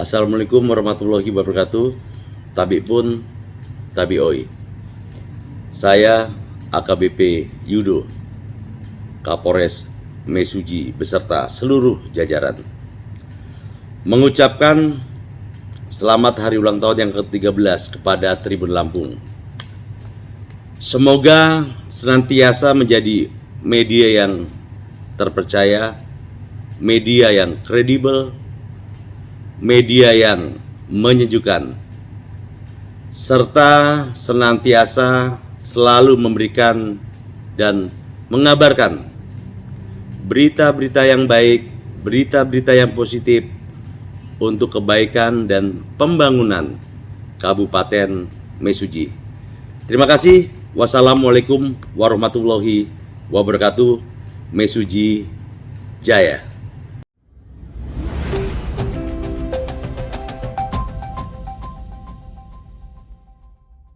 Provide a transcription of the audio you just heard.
Assalamualaikum warahmatullahi wabarakatuh. Tabi pun, tabi oi. Saya AKBP Yudo, Kapolres Mesuji beserta seluruh jajaran mengucapkan selamat hari ulang tahun yang ke-13 kepada Tribun Lampung. Semoga senantiasa menjadi media yang terpercaya, media yang kredibel, media yang menyejukkan, serta senantiasa selalu memberikan dan mengabarkan berita-berita yang baik, berita-berita yang positif untuk kebaikan dan pembangunan Kabupaten Mesuji. Terima kasih. Wassalamualaikum warahmatullahi wabarakatuh. Mesuji Jaya.